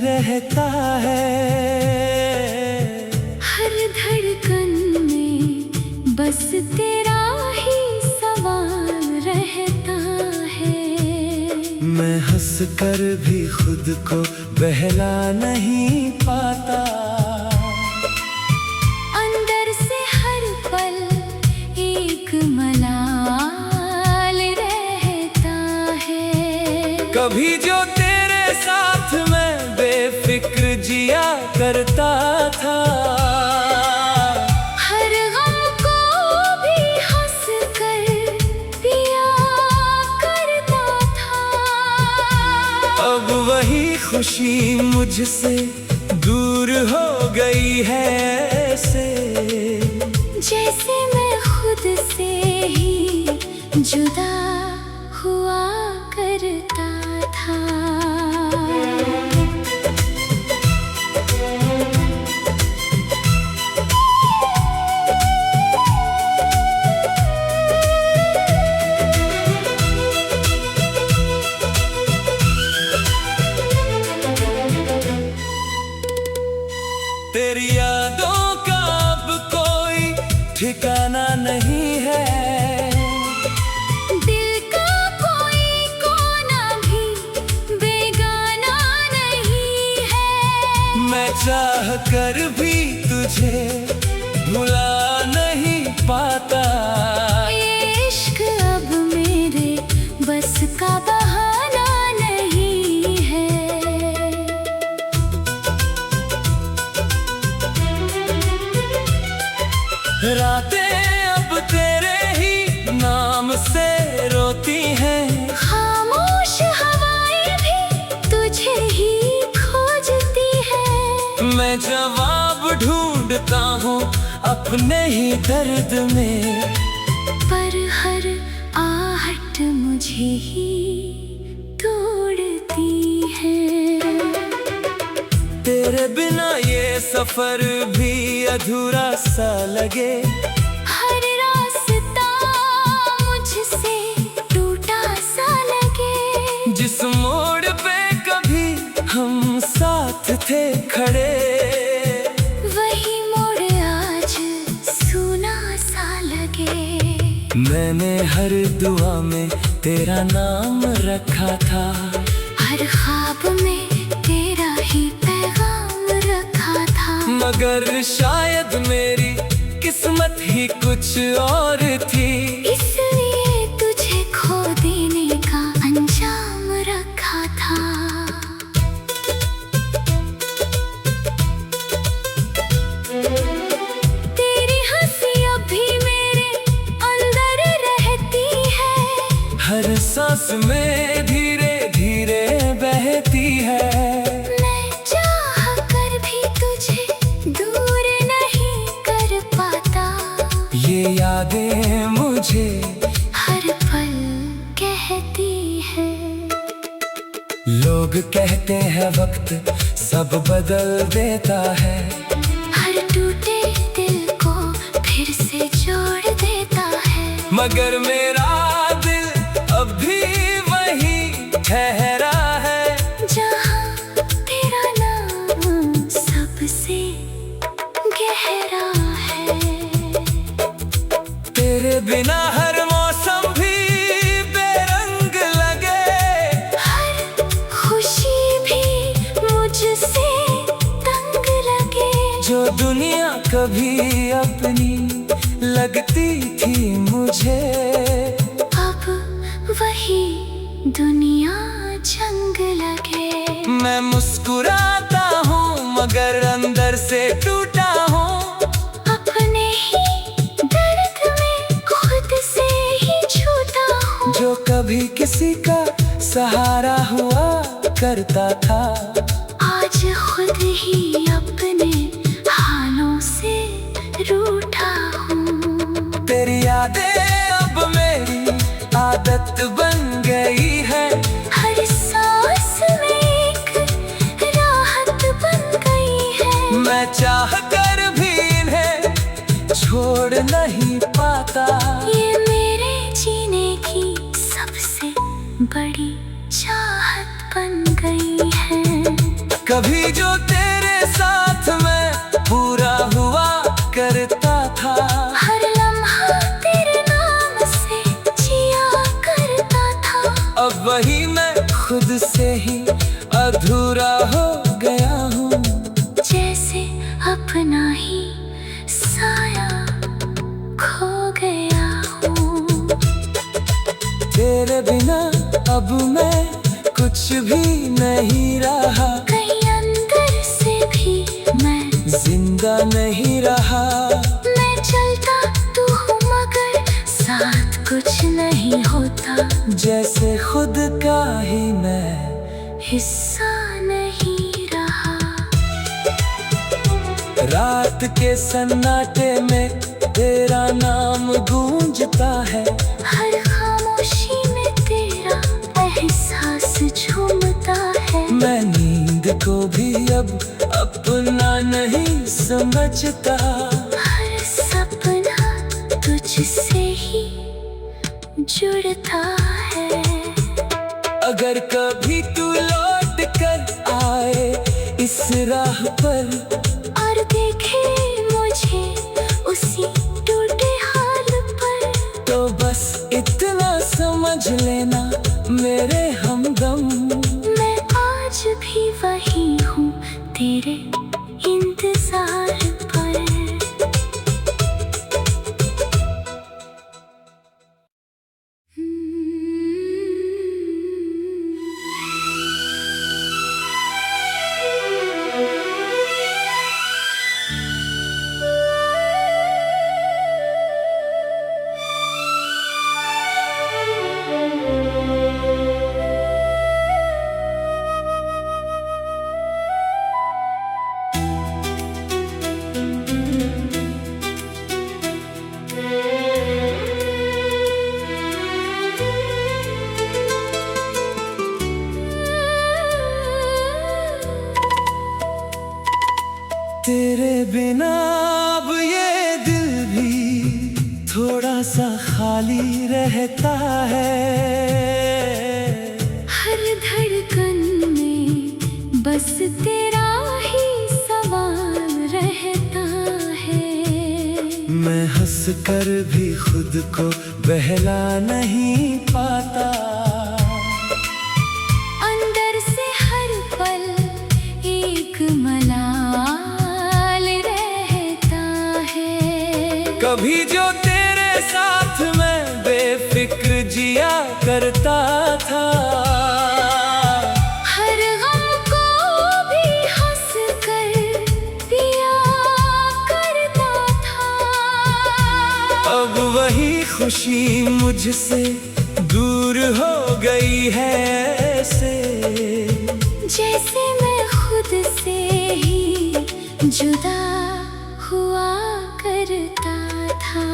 रहता है। हर धड़कन में बस तेरा ही सवाल रहता है। मैं हंस कर भी खुद को बहला नहीं पाता। अंदर से हर पल एक मलाल रहता है। कभी जो तेरे साथ मैं बेफिक्र जिया करता था। हर गम को भी हंस कर पिया करता था। अब वही खुशी मुझसे दूर हो गई है ऐसे, जैसे मैं खुद से ही जुदा हुआ करता था। तेरी यादों का अब कोई ठिकाना नहीं है। दिल का कोई कोना भी बेगाना नहीं है। मैं चाह कर भी तुझे भुला नहीं पाता। ये इश्क अब मेरे बस का बहाना नहीं है। रातें अब तेरे ही नाम से रोती हैं। खामोश हवाएं भी तुझे ही खोजती है। मैं जवाब ढूंढता हूँ अपने ही दर्द में, पर हर आहट मुझे ही तोड़ती है। तेरे बिना ये सफर भी अधूरा सा लगे। हर रास्ता मुझसे टूटा सा लगे। जिस मोड़ पे कभी हम साथ थे खड़े, वही मोड़ आज सूना सा लगे। मैंने हर दुआ में तेरा नाम रखा था। हर ख्वाब में तेरा ही पैगाम रखा था। मगर शायद मेरी किस्मत ही कुछ और थी। इसलिए तुझे खो देने का अंजाम रखा था। तेरी हंसी अभी मेरे अंदर रहती है। हर सांस में धीरे धीरे बहती है। मैं चाह कर भी तुझे दूर नहीं कर पाता। ये यादें मुझे हर पल कहती है। लोग कहते हैं वक्त सब बदल देता है। हर टूटे दिल को फिर से जोड़ देता है। मगर मेरा दिल अब भी वही ठहरा है। जहाँ तेरा नाम सबसे गहरा है। तेरे बिना हर मौसम भी बेरंग लगे। हर खुशी भी मुझसे तंग लगे। जो दुनिया कभी अपनी लगती थी मुझे, अब वही दुनिया जंग लगे। मैं मुस्कुराता हूँ मगर अंदर से टूटा हूँ। अपने ही दर्द में खुद से ही छूटा हूँ। जो कभी किसी का सहारा हुआ करता था, आज खुद ही अपने हालों से रूठा हूँ। तेरी यादें अब मेरी आदत बन गई है। हर सांस में एक राहत बन गई है। मैं चाह कर भी इन्हें छोड़ नहीं पाता। ये मेरे जीने की सबसे बड़ी चाहत बन गई है। कभी जो तेरे साथ मैं पूरा हुआ करता था, हर लम्हा तेरे नाम से जिया करता था। अब वही मैं खुद से ही अधूरा हो गया हूँ, जैसे अपना ही साया खो गया हूँ। तेरे बिना अब मैं कुछ भी नहीं रहा, कहीं अंदर से भी मैं जिंदा नहीं रहा। मैं चलता तू हूँ मगर साथ कुछ नहीं होता, जैसे खुद का ही मैं हिस्सा नहीं रहा। रात के सन्नाटे में तेरा नाम गूंजता है, हर खामोशी में तेरा एहसास झूमता है। मैं नींद को भी अब अपना नहीं समझता, हर सपना तुझसे ही जुड़ता है। अगर कभी तू लौट कर आए इस राह पर और देखे मुझे उसी टूटे हाल पर, तो बस इतना समझ लेना मेरे हमदम, मैं आज भी वही हूँ तेरे इंतजार पर। तेरे बिना अब ये दिल भी थोड़ा सा खाली रहता है। हर धड़कन में बस तेरा ही सवाल रहता है। मैं हंस कर भी खुद को बहला नहीं पाता, अंदर से हर पल एक मलाल रहता है। कभी जो तेरे साथ मैं बेफिक्र जिया करता था, हर गम को भी हंस कर पिया करता था। अब वही खुशी मुझसे दूर हो गई है, ऐसे जैसे मैं खुद से ही जुदा हुआ करता था।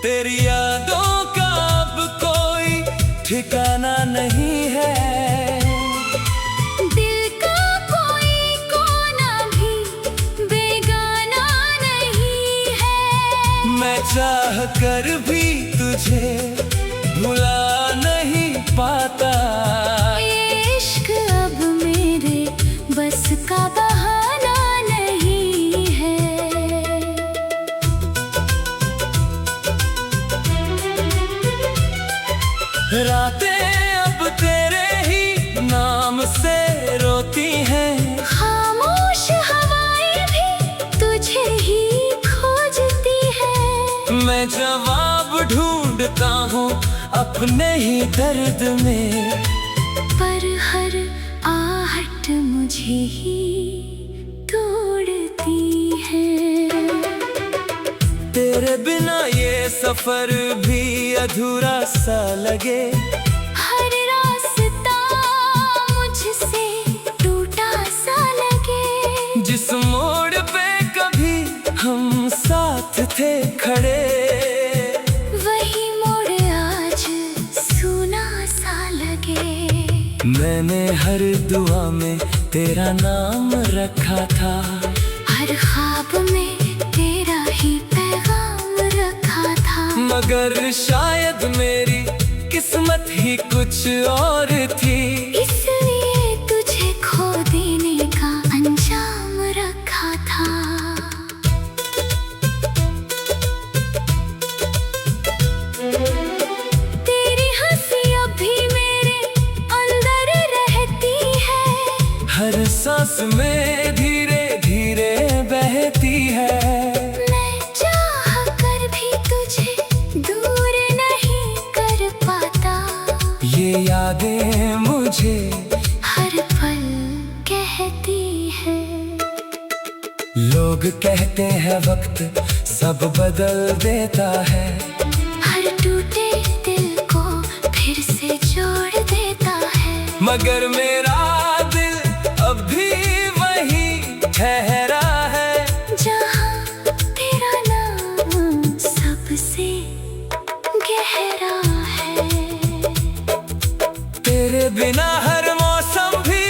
तेरी यादों का अब कोई ठिकाना नहीं है, दिल का कोई कोना भी बेगाना नहीं है। मैं चाह कर भी तुझे भुला नहीं पाता। ये इश्क अब मेरे बस का बहाना नहीं है। रातें अब तेरे ही नाम से रोती हैं, खामोश हवाएं भी तुझे ही खोजती है। मैं जवाब ढूंढता हूँ अपने ही दर्द में, पर हर आहट मुझे ही तोड़ती है। तेरे बिना ये सफर भी अधूरा सा लगे, हर रास्ता मुझसे टूटा सा लगे। जिस मोड़ पे कभी हम साथ थे खड़े, वही मोड़ आज सूना सा लगे। मैंने हर दुआ में तेरा नाम रखा था, हर ख्वाब में तेरा ही पैगाम रखा था। मगर शायद मेरी किस्मत ही कुछ और थी, इसलिए तुझे खो देने का अंजाम रखा था। तेरी हंसी अभी मेरे अंदर रहती है, हर सांस में धीरे धीरे बहती है। मैं चाह कर भी तुझे दूर नहीं कर पाता, ये यादें मुझे हर पल कहती है। लोग कहते हैं वक्त सब बदल देता है, हर टूटे दिल को फिर से जोड़ देता है। मगर मेरा दिल अब भी वही ठहरा है, जहाँ तेरा नाम सबसे गहरा है। तेरे बिना हर मौसम भी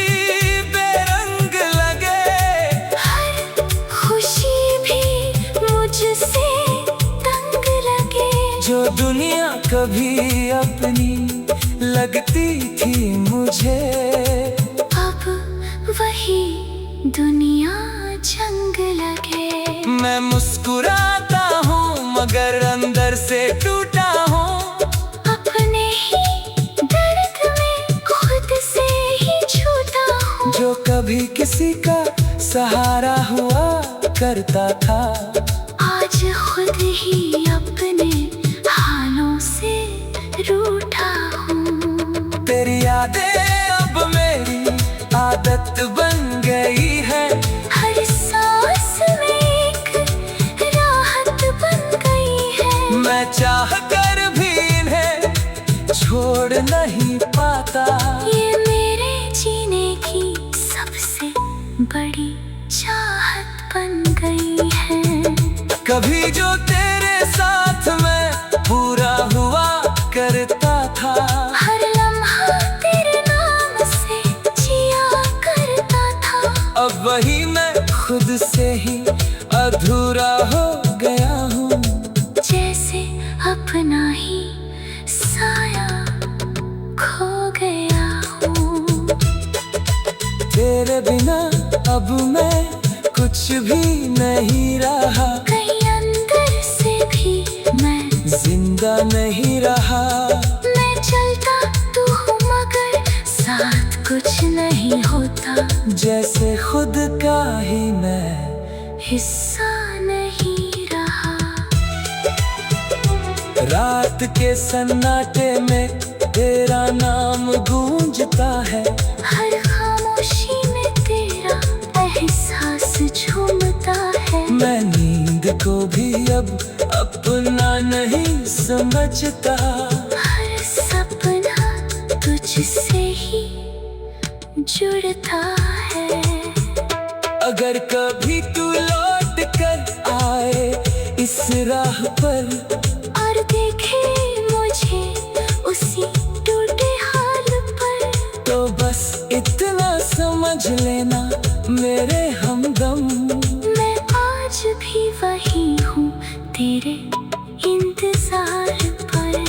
बेरंग लगे, हर खुशी भी मुझसे तंग लगे। जो दुनिया कभी अपनी लगती थी मुझे, अब वही दुनिया जंग लगे। मैं मुस्कुराता हूँ मगर अंदर से टूटा हूँ, अपने ही दर्द में खुद से ही छूटा हूँ। जो कभी किसी का सहारा हुआ करता था, आज खुद ही अपने हालों से रूठा हूँ। तेरी यादें अब मेरी आदत बन गई है, हर सांस में एक राहत बन गई है। मैं चाह कर भी इन्हें छोड़ नहीं पाता। ये मेरे जीने की सबसे बड़ी चाहत बन गई है। कभी जो तेरे साथ मैं पूरा हुआ करता था, हर लम्हा तेरे नाम से जिया करता था। अब वही मैं खुद से ही अधूरा हो गया हूँ, जैसे अपना ही साया खो गया हूँ। तेरे बिना अब मैं कुछ भी नहीं रहा, कहीं अंदर से भी मैं जिंदा नहीं रहा। मैं चलता तू हूँ मगर साथ कुछ नहीं होता, जैसे खुद का ही मैं हिस्सा नहीं रहा। रात के सन्नाटे में तेरा नाम गूंजता है, हर खामोशी में तेरा एहसास झूमता है। मैं नींद को भी अब अपना नहीं समझता, हर सपना तुझसे ही जुड़ता है। अगर कभी तू लौट कर आए इस राह पर, और देखे मुझे उसी टूटे हाल पर, तो बस इतना समझ लेना मेरे हमदम, मैं आज भी वही हूँ तेरे इंतजार पर।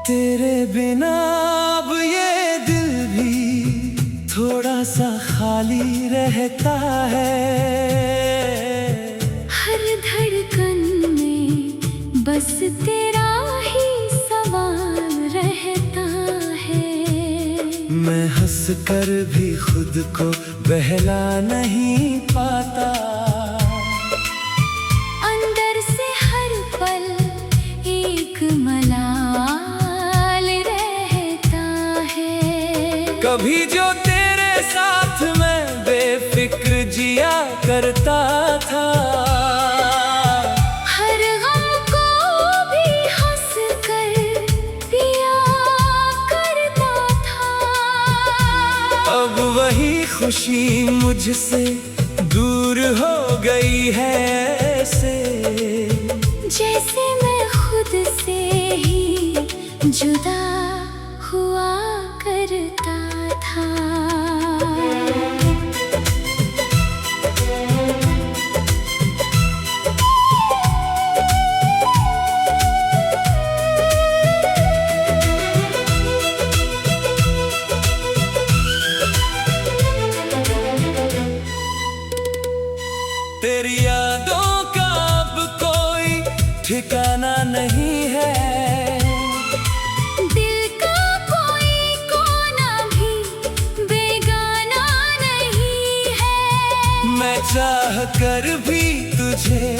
तेरे बिना अब ये दिल भी थोड़ा सा खाली रहता है। हर धड़कन में बस तेरा ही सवाल रहता है। मैं हंस कर भी खुद को बहला नहीं पाता। अंदर से हर पल एक मलाल रहता है। कभी जो तेरे साथ मैं बेफिक्र जिया करता था, हर गम को भी हंस कर पिया करता था। अब वही खुशी मुझसे दूर हो गई है ऐसे, जैसे मैं खुद से ही जुदा हुआ करता था। तेरी यादों का अब कोई ठिकाना नहीं है। दिल का कोई कोना भी बेगाना नहीं है। मैं चाह कर भी तुझे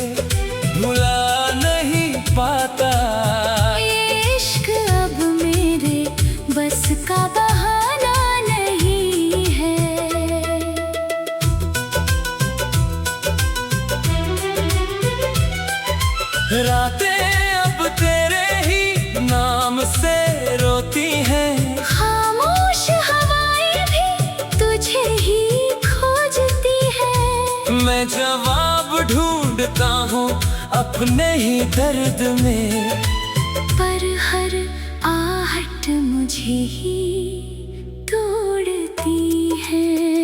भुला नहीं पाता। ये इश्क अब मेरे बस का बहाना नहीं है। रातें अब तेरे ही नाम से रोती हैं। खामोश हवाएं भी तुझे ही खोजती है। मैं जवाब ढूंढता हूँ अपने ही दर्द में, पर हर आहट मुझे ही तोड़ती है।